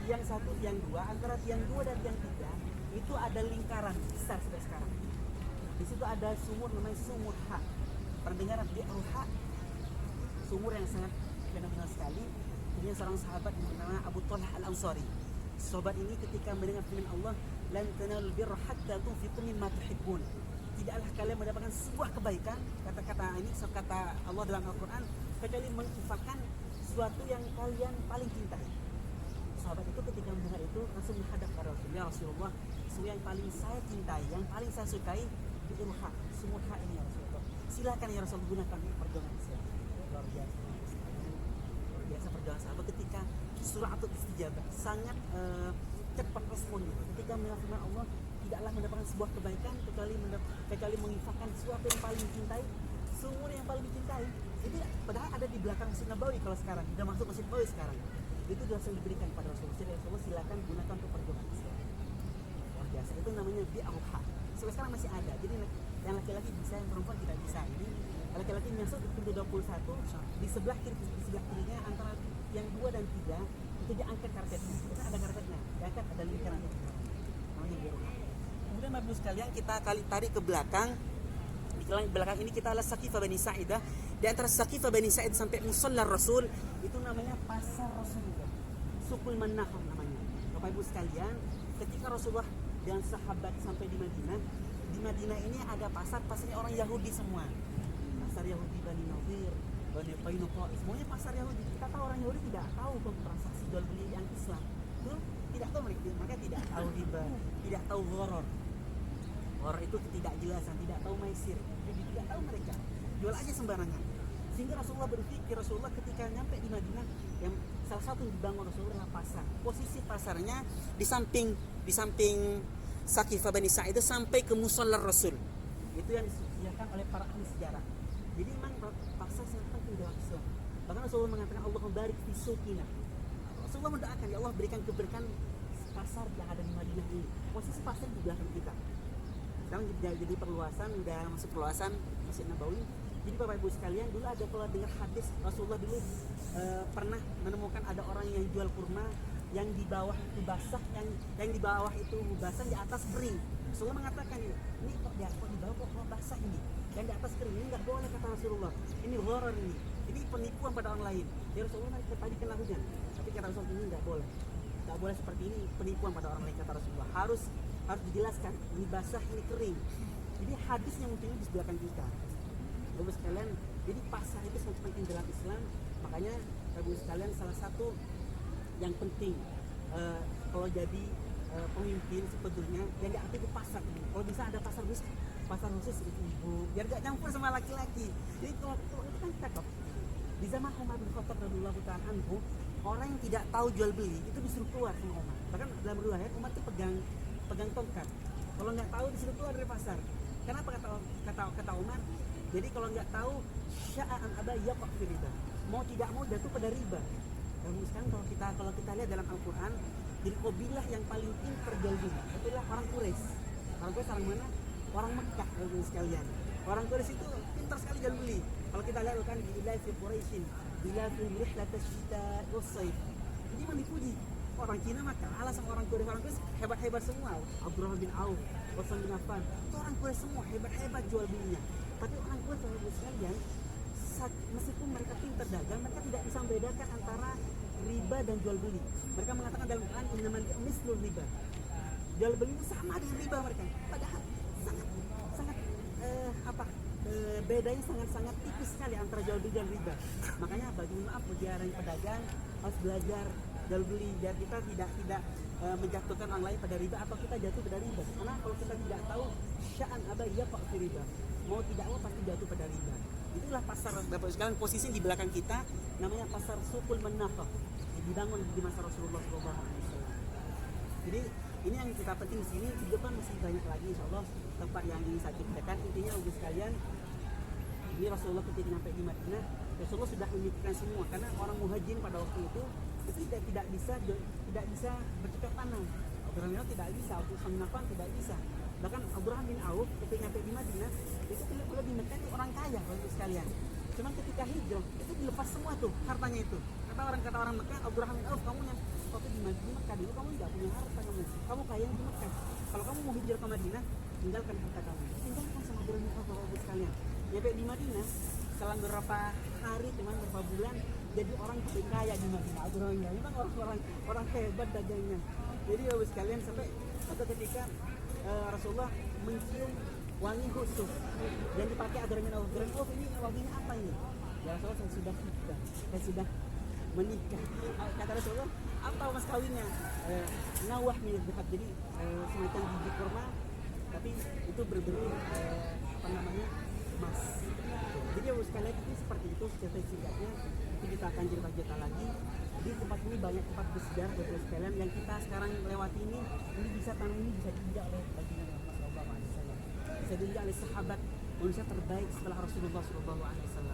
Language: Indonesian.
tiang 1, tiang 2, antara tiang 2 dan tiang 3 itu ada lingkaran besar sampai sekarang. Di situ ada sumur namanya sumur Ha. Pernah dengar Bi'ru Ha? Sumur yang sangat fenomenal sekali. Punya seorang sahabat yang bernama Abu Talha Al-Ansari. Sahabat ini ketika mendengar firman Allah, "Lan tanalul birra hatta tunfiqu mimma tuhibbun." Tidaklah kalian mendapatkan sebuah kebaikan, kata-kata ini kata Allah dalam Al-Qur'an, kecuali menginfakkan sesuatu yang kalian paling cintai. Sahabat itu ketika mendengar itu langsung menghadap kepada Rasulullah, "Ya Rasulullah, sesuatu yang paling saya cintai, yang paling saya sukai Bi'ru Ha, sumur Ha ini ya Rasulullah. Silakan ya Rasul, gunakan perjuangan Islam." Luar biasa. Luar biasa perjuangan sahabat ketika suratul istijabah, sangat cepat responnya. Ketika mendengar firman Allah, tidaklah mendapatkan sebuah kebaikan kecuali menginfakkan sesuatu yang paling dicintai, sumur yang paling dicintai. Itu padahal ada di belakang Masjid Nabawi kalau sekarang, sudah masuk Masjid Nabawi sekarang. Itu langsung diberikan pada Rasulullah. Jadi Rasulullah silakan gunakan untuk perjuangan Islam. Luar biasa. Itu namanya Bi'ru Ha. Sampai sekarang masih ada. Jadi yang laki-laki bisa, yang perempuan tidak bisa. Jadi laki-laki masuk di pintu 21, di sebelah kirinya antara yang 2 dan 3 itu dia angkat karpetnya. Kita ada karpetnya, diangkat ada lingkaran itu. Namanya Bi'ru Ha. Kemudian Bapak Ibu sekalian, kita kali tarik ke belakang. Di belakang ini kita adalah Saqifah Bani Sa'idah. Di antara Saqifah Bani Sa'id sampai Musalla Rasul itu namanya Pasar Rasulullah. Suqul Mannahah namanya. Bapak Ibu sekalian, ketika Rasulullah dan sahabat sampai di Madinah ini ada pasarnya orang Yahudi semua. Pasar Yahudi Bani Nadir, Bani Qainuqa, semuanya pasar Yahudi. Kita tahu orang Yahudi tidak tahu transaksi jual beli yang Islam. Itu tidak tahu mereka tidak tahu riba, tidak tahu gharar. Gharar itu ketidakjelasan, tidak tahu maisir. Jadi tidak tahu mereka. Jual aja sembarangan. Sehingga Rasulullah berpikir, Rasulullah ketika nyampe di Madinah, yang salah satu yang dibangun Rasulullah adalah pasar. Posisi pasarnya di samping Saqifah Bani Sa'idah sampai ke Musalla Rasul. Itu yang disediakan oleh para ahli sejarah. Jadi memang pasar sangat penting dalam Islam. Bahkan Rasulullah mengatakan Allahumma barik fi suqina. Rasulullah mendoakan, ya Allah berikan keberkahan pasar yang ada di Madinah ini. Posisi pasar di belakang kita. Sekarang jadi perluasan, udah masuk perluasan Masjid Nabawi. Jadi Bapak Ibu sekalian, dulu ada kalau dengar hadis Rasulullah dulu pernah menemukan ada orang yang jual kurma yang di bawah itu basah, yang di bawah itu basah, di atas kering. Rasulullah mengatakan ini kok di bawah kok basah ini, yang di atas kering, ini nggak boleh kata Rasulullah. Ini gharar ini penipuan pada orang lain. Ya Rasulullah tadi kan lakukan, tapi kata Rasulullah ini nggak boleh seperti ini, penipuan pada orang lain kata Rasulullah. Harus dijelaskan ini basah, ini kering. Jadi hadisnya mungkin di belakang kita. Bapak sekalian, jadi pasar itu sangat penting dalam Islam. Makanya Bapak sekalian, salah satu yang penting kalau jadi pemimpin sebetulnya yang diarti itu pasar. Kalau bisa ada pasar khusus ibu, biar gak campur sama laki-laki. Jadi kalau itu kan cakep. Di zaman Umar bin Khattab radhiyallahu ta'ala anhu, orang yang tidak tahu jual beli itu disuruh keluar sama Umar. Bahkan dalam riwayat Umar itu pegang tongkat. Kalau nggak tahu disuruh keluar dari pasar. Kenapa kata Umar? Jadi kalau nggak tahu sya'an aba yaqa fi riba. Mau tidak mau jatuh pada riba. Dan sekarang kalau kita lihat dalam Al-Qur'an, jadi kabilah yang paling pintar jual beli itulah orang Quraisy. Orang Quraisy orang mana? Orang Mekah, Bapak sekalian. Orang Quraisy itu pintar sekali jual beli. Kalau kita lihat kan di wilayah Quraisy, bila fi rihlat asy-syita' was-sayf. Jadi memang dipuji. Orang Cina mah kalah sama orang Quraisy hebat-hebat semua. Abdurrahman bin Auf, Utsman bin Affan, itu orang Quraisy semua hebat-hebat jual belinya. Tapi orang Quraisy Bapak sekalian, meskipun mereka pintar dagang, mereka tidak bisa membedakan antara riba dan jual beli. Mereka mengatakan dalam Quran innamal mislul riba. Jual beli itu sama dengan riba mereka. Padahal sangat bedanya sangat tipis sekali antara jual beli dan riba. Makanya bagi orang pedagang harus belajar jual beli biar kita tidak menjatuhkan orang lain pada riba atau kita jatuh pada riba. Karena kalau kita tidak tahu sya'an aba yaqa fi riba, mau tidak mau pasti jatuh pada riba. Itulah pasar Bapak sekalian, posisi di belakang kita namanya pasar Suqul Mannahah, dibangun di masa Rasulullah SAW. Jadi ini yang kita penting di sini. Di depan masih banyak lagi insyaallah tempat yang ingin saya ceritakan. Intinya Bapak sekalian, ini Rasulullah ketika sampai di Madinah, Rasulullah sudah memikirkan semua karena orang muhajirin pada waktu itu tidak bisa bercocok tanam. Abdurrahman tidak bisa, Utsman bin Affan tidak bisa. Bahkan Abdurrahman bin Auf ketika sampai di Madinah itu kalau di Mekah itu orang kaya Bapak sekalian. Cuman ketika hijrah itu dilepas semua tuh hartanya itu. Kata orang Mekah, Abdurrahman bin Auf, kamu yang waktu di Mekah di kamu kaya di Mekah. Kalau kamu mau hijrah ke Madinah, tinggalkan harta kamu, tinggalkan sama Abdurrahman Bapak Ibu sekalian. Nyampe di Madinah, selang beberapa hari, teman beberapa bulan, jadi orang paling kaya di Madinah. Abdurrahman memang orang hebat dagangnya. Jadi Bapak sekalian sampai satu ketika Rasulullah mencium wangi khusus yang dipakai Abdurrahman Auf. Ini wanginya apa ini? Ya Rasulullah, saya sudah nikah, saya sudah menikah. Kata Rasulullah, apa mas kawinnya? Nawah milik dekat, jadi semacam biji kurma, tapi itu berberi apa namanya, emas. Jadi ya sekalian ini seperti itu cerita singkatnya. Nanti kita akan cerita lagi. Di tempat ini banyak tempat bersejarah betul sekalian yang kita sekarang lewati ini bisa tanah ini bisa diinjak oleh baginda Muhammad SAW, bisa diinjak oleh sahabat manusia terbaik setelah Rasulullah SAW.